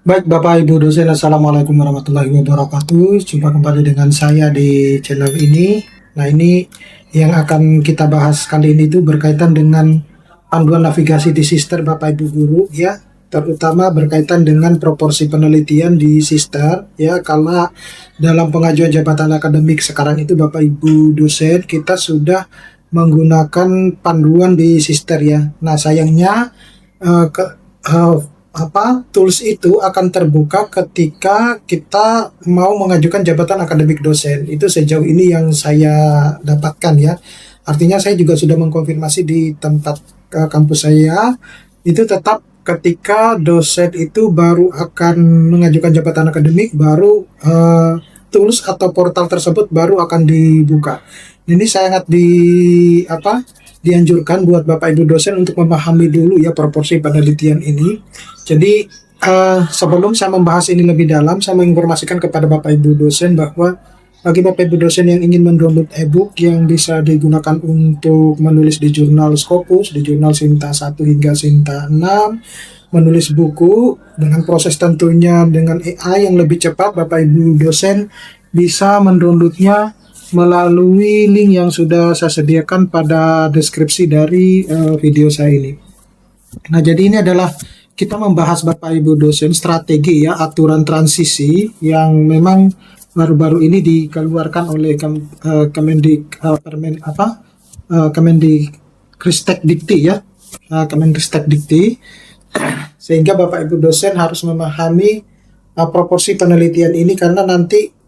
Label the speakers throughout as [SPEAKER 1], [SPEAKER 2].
[SPEAKER 1] Baik Bapak Ibu dosen, Assalamualaikum warahmatullahi wabarakatuh. Jumpa kembali dengan saya di channel ini. Nah, ini yang akan kita bahas kali ini itu berkaitan dengan panduan navigasi di Sister Bapak Ibu guru ya, terutama berkaitan dengan proporsi penelitian di Sister ya, karena dalam pengajuan jabatan akademik sekarang itu Bapak Ibu dosen kita sudah menggunakan panduan di Sister ya. Nah, sayangnya eh, ke, eh, tools itu akan terbuka ketika kita mau mengajukan jabatan akademik dosen. Itu sejauh ini yang saya dapatkan ya. Artinya saya juga sudah mengkonfirmasi di tempat kampus saya, itu tetap ketika dosen itu baru akan mengajukan jabatan akademik, baru tools atau portal tersebut baru akan dibuka. Ini sangat dianjurkan buat Bapak Ibu dosen untuk memahami dulu ya proporsi penelitian ini. Jadi sebelum saya membahas ini lebih dalam, saya menginformasikan kepada Bapak Ibu dosen bahwa bagi Bapak Ibu dosen yang ingin mendownload e-book yang bisa digunakan untuk menulis di jurnal Scopus, di jurnal Sinta 1 hingga Sinta 6, menulis buku dengan proses tentunya dengan AI yang lebih cepat, Bapak Ibu dosen bisa mendownloadnya melalui link yang sudah saya sediakan pada deskripsi dari video saya ini. Nah, jadi ini adalah kita membahas Bapak Ibu dosen strategi ya aturan transisi yang memang baru-baru ini dikeluarkan oleh Kemendikristek Dikti ya, Kemendikristek Dikti, sehingga Bapak Ibu dosen harus memahami proporsi penelitian ini, karena nanti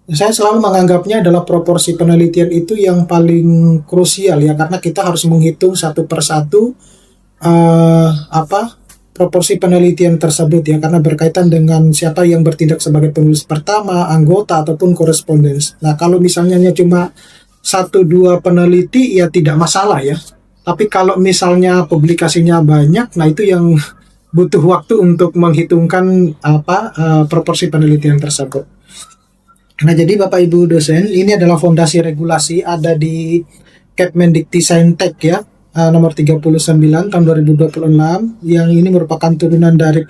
[SPEAKER 1] saya selalu menganggapnya adalah proporsi penelitian itu yang paling krusial ya, karena kita harus menghitung satu persatu proporsi penelitian tersebut ya, karena berkaitan dengan siapa yang bertindak sebagai penulis pertama, anggota ataupun korespondens. Nah, kalau misalnya cuma satu dua peneliti ya tidak masalah ya. Tapi kalau misalnya publikasinya banyak, nah itu yang butuh waktu untuk menghitungkan proporsi penelitian tersebut. Nah, jadi Bapak Ibu dosen, ini adalah fondasi regulasi ada di Kemendikti-Saintek ya, nomor 39 tahun 2026, yang ini merupakan turunan dari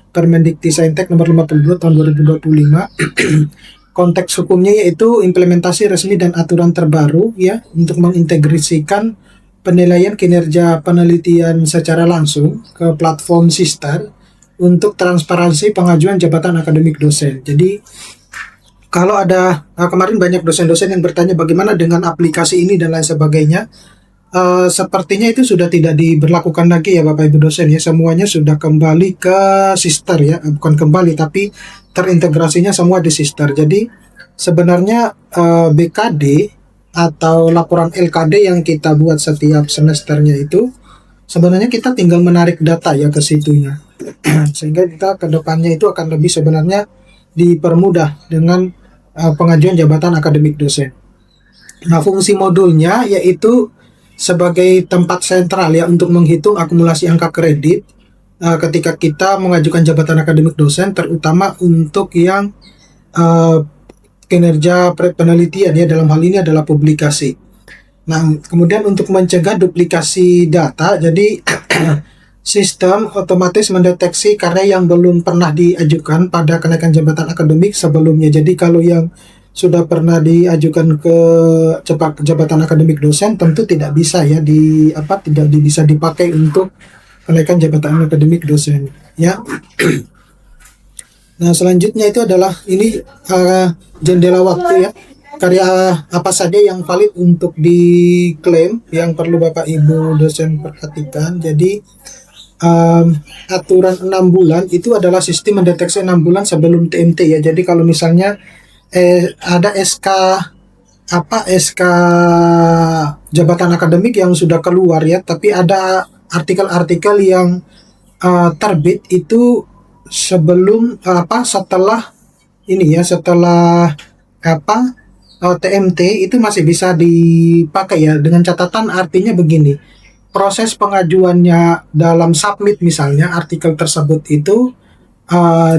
[SPEAKER 1] Permendikti-Saintek nomor 52 tahun 2025. Konteks hukumnya yaitu implementasi resmi dan aturan terbaru ya untuk mengintegrasikan penilaian kinerja penelitian secara langsung ke platform Sister untuk transparansi pengajuan jabatan akademik dosen. Jadi kalau ada kemarin banyak dosen-dosen yang bertanya bagaimana dengan aplikasi ini dan lain sebagainya. Sepertinya itu sudah tidak diberlakukan lagi ya Bapak Ibu dosen ya. Semuanya sudah kembali ke Sister ya, bukan kembali tapi terintegrasinya semua di Sister. Jadi sebenarnya BKD atau laporan LKD yang kita buat setiap semesternya itu sebenarnya kita tinggal menarik data ya ke situnya. Sehingga kita ke depannya itu akan lebih sebenarnya dipermudah dengan pengajuan jabatan akademik dosen. Nah, fungsi modulnya yaitu sebagai tempat sentral ya untuk menghitung akumulasi angka kredit ketika kita mengajukan jabatan akademik dosen, terutama untuk yang kinerja penelitian ya, dalam hal ini adalah publikasi. Nah, kemudian untuk mencegah duplikasi data, jadi sistem otomatis mendeteksi karya yang belum pernah diajukan pada kenaikan jabatan akademik sebelumnya. Jadi kalau yang sudah pernah diajukan ke jabatan akademik dosen tentu tidak bisa ya tidak bisa dipakai untuk kenaikan jabatan akademik dosen ya. Nah, selanjutnya itu adalah ini jendela waktu ya. Karya apa saja yang valid untuk diklaim yang perlu Bapak Ibu dosen perhatikan. Jadi aturan 6 bulan itu adalah sistem mendeteksi 6 bulan sebelum TMT ya. Jadi kalau misalnya ada SK jabatan akademik yang sudah keluar ya, tapi ada artikel-artikel yang terbit itu sebelum setelah ini ya, setelah TMT itu masih bisa dipakai ya, dengan catatan artinya begini. Proses pengajuannya dalam submit misalnya artikel tersebut itu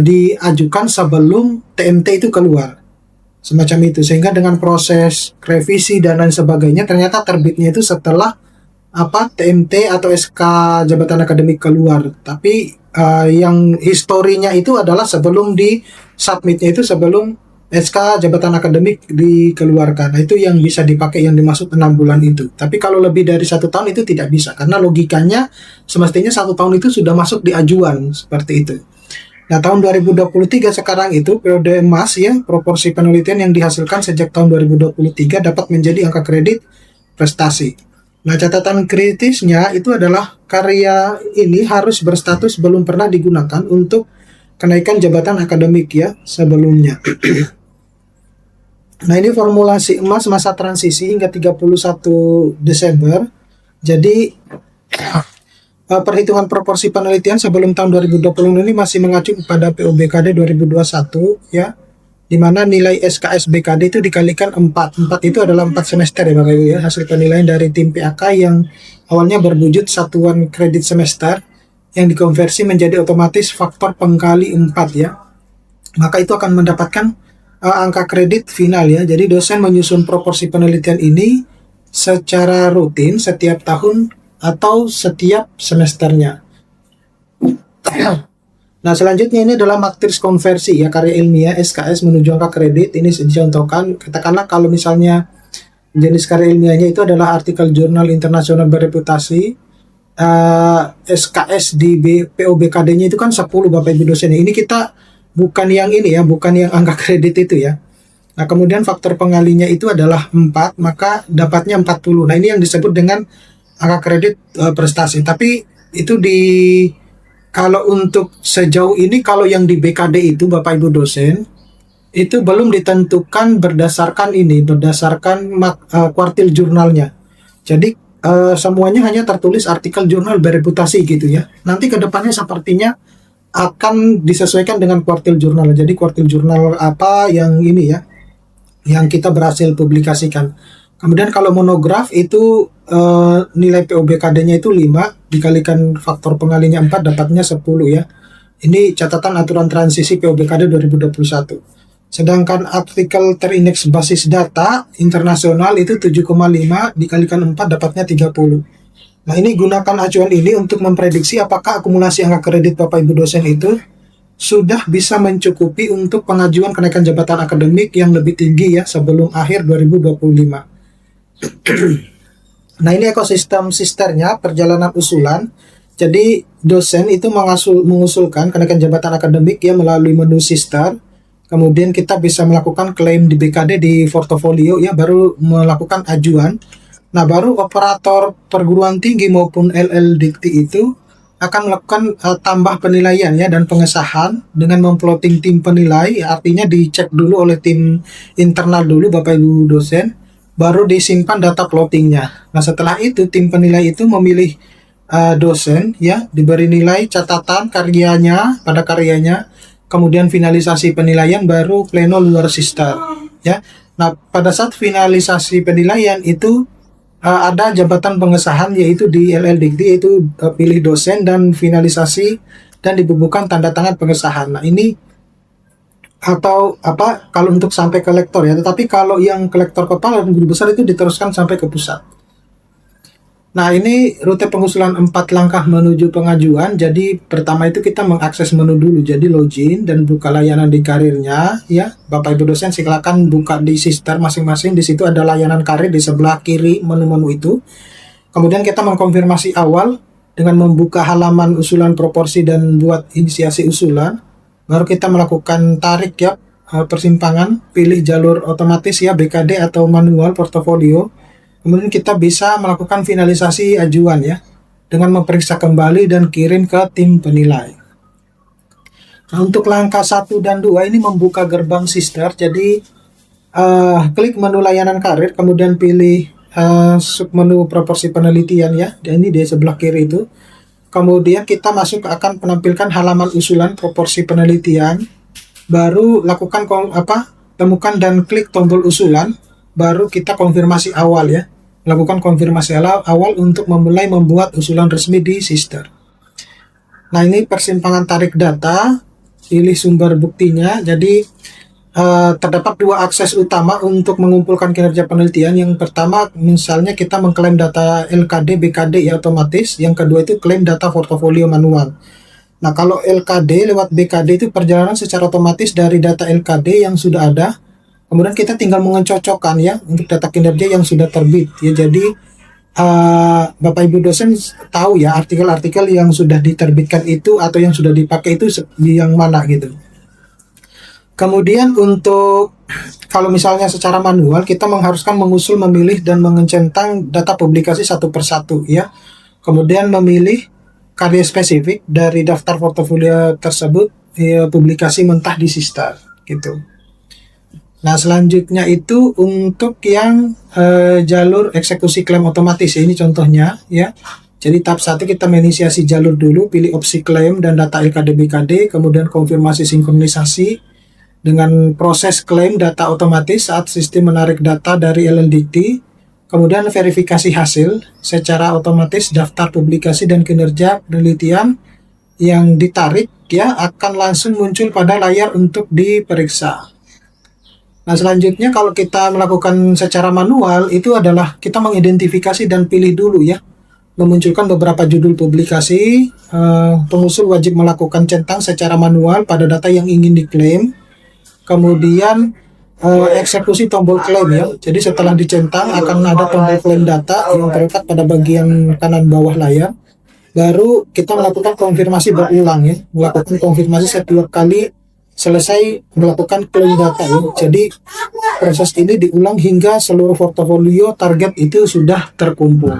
[SPEAKER 1] diajukan sebelum TMT itu keluar, semacam itu, sehingga dengan proses revisi dan lain sebagainya ternyata terbitnya itu setelah TMT atau SK jabatan akademik keluar. Tapi yang historinya itu adalah sebelum di submitnya itu, sebelum SK jabatan akademik dikeluarkan. Nah, itu yang bisa dipakai, yang dimaksud 6 bulan itu. Tapi kalau lebih dari 1 tahun itu tidak bisa, karena logikanya semestinya 1 tahun itu sudah masuk di ajuan seperti itu. Nah, tahun 2023 sekarang itu periode emas ya, proporsi penelitian yang dihasilkan sejak tahun 2023 dapat menjadi angka kredit prestasi. Nah, catatan kritisnya itu adalah karya ini harus berstatus belum pernah digunakan untuk kenaikan jabatan akademik ya sebelumnya. Nah, ini formulasi emas masa transisi hingga 31 Desember. Jadi perhitungan proporsi penelitian sebelum tahun 2020 ini masih mengacu pada POBKD 2021 ya, di mana nilai SKS BKD itu dikalikan 4. 4 itu adalah 4 semester ya Bapak Ibu ya, hasil penilaian dari tim PAK yang awalnya berwujud satuan kredit semester yang dikonversi menjadi otomatis faktor pengkali 4 ya. Maka itu akan mendapatkan angka kredit final ya. Jadi dosen menyusun proporsi penelitian ini secara rutin setiap tahun atau setiap semesternya. Nah, selanjutnya ini adalah matriks konversi ya, karya ilmiah SKS menuju angka kredit. Ini dicontohkan, katakanlah kalau misalnya jenis karya ilmiahnya itu adalah artikel jurnal internasional bereputasi, SKS di POBKD-nya itu kan 10 Bapak Ibu dosen. Ini kita bukan yang ini ya, bukan yang angka kredit itu ya. Nah, kemudian faktor pengalinya itu adalah 4, maka dapatnya 40. Nah, ini yang disebut dengan angka kredit prestasi. Tapi itu kalau untuk sejauh ini, kalau yang di BKD itu Bapak Ibu dosen itu belum ditentukan berdasarkan kuartil jurnalnya. Jadi semuanya hanya tertulis artikel jurnal bereputasi gitu ya. Nanti kedepannya sepertinya akan disesuaikan dengan kuartil jurnal. Jadi kuartil jurnal apa yang ini ya, yang kita berhasil publikasikan. Kemudian kalau monograf itu nilai POBKD-nya itu 5 dikalikan faktor pengalinya 4 dapatnya 10 ya. Ini catatan aturan transisi POBKD 2021. Sedangkan artikel terindeks basis data internasional itu 7,5 dikalikan 4 dapatnya 30. Nah, ini gunakan acuan ini untuk memprediksi apakah akumulasi angka kredit Bapak Ibu dosen itu sudah bisa mencukupi untuk pengajuan kenaikan jabatan akademik yang lebih tinggi ya sebelum akhir 2025. Nah, ini ekosistem sisternya perjalanan usulan. Jadi dosen itu mengusulkan kenaikan jabatan akademik ya melalui menu sister. Kemudian kita bisa melakukan klaim di BKD di portofolio ya, baru melakukan ajuan. Nah, baru operator perguruan tinggi maupun LLDikti itu akan melakukan tambah penilaian ya dan pengesahan dengan memplotting tim penilai, artinya dicek dulu oleh tim internal dulu Bapak Ibu dosen, baru disimpan data plottingnya. Nah, setelah itu tim penilai itu memilih dosen ya, diberi nilai catatan karyanya pada karyanya, kemudian finalisasi penilaian, baru pleno luar sister ya. Nah, pada saat finalisasi penilaian itu ada jabatan pengesahan yaitu di LLDikti, yaitu pilih dosen dan finalisasi dan dibubuhkan tanda tangan pengesahan. Nah, ini atau apa kalau untuk sampai ke lektor ya, tetapi kalau yang ke lektor kepala dan guru besar itu diteruskan sampai ke pusat. Nah, ini rute pengusulan 4 langkah menuju pengajuan. Jadi pertama itu kita mengakses menu dulu, jadi login dan buka layanan di karirnya ya. Bapak Ibu dosen silakan buka di sister masing-masing. Di situ ada layanan karir di sebelah kiri menu-menu itu. Kemudian kita mengkonfirmasi awal dengan membuka halaman usulan proporsi dan buat inisiasi usulan. Baru kita melakukan tarik ya, persimpangan, pilih jalur otomatis ya, BKD atau manual portofolio. Kemudian kita bisa melakukan finalisasi ajuan ya, dengan memeriksa kembali dan kirim ke tim penilai. Nah, untuk langkah 1 dan 2 ini membuka gerbang sister. Jadi klik menu layanan karir, kemudian pilih submenu proporsi penelitian ya, dan ini di sebelah kiri itu. Kemudian kita masuk akan menampilkan halaman usulan proporsi penelitian. Baru lakukan temukan dan klik tombol usulan. Baru kita konfirmasi awal ya. Lakukan konfirmasi awal untuk memulai membuat usulan resmi di sister. Nah, ini persimpangan tarik data. Pilih sumber buktinya. Jadi terdapat 2 akses utama untuk mengumpulkan kinerja penelitian. Yang pertama misalnya kita mengklaim data LKD, BKD ya otomatis. Yang kedua itu klaim data portofolio manual. Nah, kalau LKD lewat BKD itu perjalanan secara otomatis dari data LKD yang sudah ada, kemudian kita tinggal mengecocokkan ya untuk data kinerja yang sudah terbit ya. Jadi Bapak Ibu dosen tahu ya artikel-artikel yang sudah diterbitkan itu atau yang sudah dipakai itu yang mana gitu. Kemudian untuk kalau misalnya secara manual kita mengharuskan mengusul, memilih dan mengecentang data publikasi satu persatu ya. Kemudian memilih karya spesifik dari daftar portofolio tersebut ya, publikasi mentah di Sistar gitu. Nah, selanjutnya itu untuk yang jalur eksekusi klaim otomatis ya, ini contohnya ya. Jadi tahap 1 kita menginisiasi jalur dulu, pilih opsi klaim dan data LKD BKD, kemudian konfirmasi sinkronisasi dengan proses klaim data otomatis saat sistem menarik data dari LLDT, kemudian verifikasi hasil secara otomatis daftar publikasi dan kinerja penelitian yang ditarik ya akan langsung muncul pada layar untuk diperiksa. Nah, selanjutnya kalau kita melakukan secara manual itu adalah kita mengidentifikasi dan pilih dulu ya. Memunculkan beberapa judul publikasi, pengusul wajib melakukan centang secara manual pada data yang ingin diklaim. Kemudian eksekusi tombol klaim ya. Jadi setelah dicentang akan ada tombol klaim data yang terletak pada bagian kanan bawah layar. Baru kita melakukan konfirmasi berulang ya. Melakukan konfirmasi setiap kali selesai melakukan klaim data ya. Jadi proses ini diulang hingga seluruh portofolio target itu sudah terkumpul.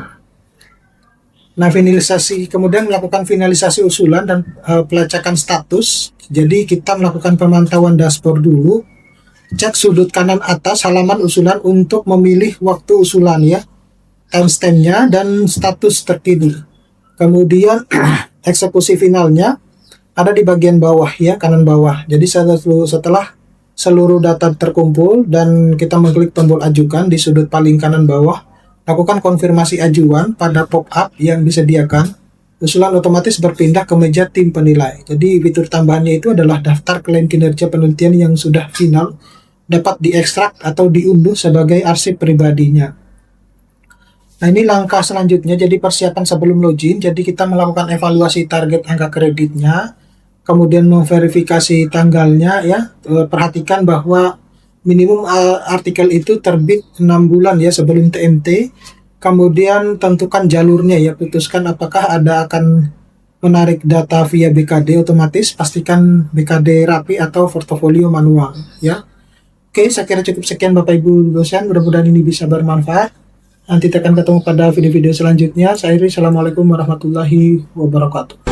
[SPEAKER 1] Nah, finalisasi kemudian melakukan finalisasi usulan dan pelacakan status. Jadi kita melakukan pemantauan dashboard dulu. Cek sudut kanan atas halaman usulan untuk memilih waktu usulan ya, timestamp-nya dan status terkini. Kemudian eksekusi finalnya ada di bagian bawah ya, kanan bawah. Jadi setelah seluruh data terkumpul dan kita mengklik tombol ajukan di sudut paling kanan bawah, lakukan konfirmasi ajuan pada pop-up yang disediakan. Usulan otomatis berpindah ke meja tim penilai. Jadi fitur tambahannya itu adalah daftar klaim kinerja penelitian yang sudah final dapat diekstrak atau diunduh sebagai arsip pribadinya. Nah, ini langkah selanjutnya. Jadi persiapan sebelum login. Jadi kita melakukan evaluasi target angka kreditnya, kemudian memverifikasi tanggalnya ya. Perhatikan bahwa minimum artikel itu terbit 6 bulan ya sebelum TMT. Kemudian tentukan jalurnya ya, putuskan apakah akan menarik data via BKD otomatis, pastikan BKD rapi atau portofolio manual ya. Oke, saya kira cukup sekian Bapak Ibu dosen, mudah-mudahan ini bisa bermanfaat. Nanti akan ketemu pada video-video selanjutnya. Saya Iri, assalamualaikum warahmatullahi wabarakatuh.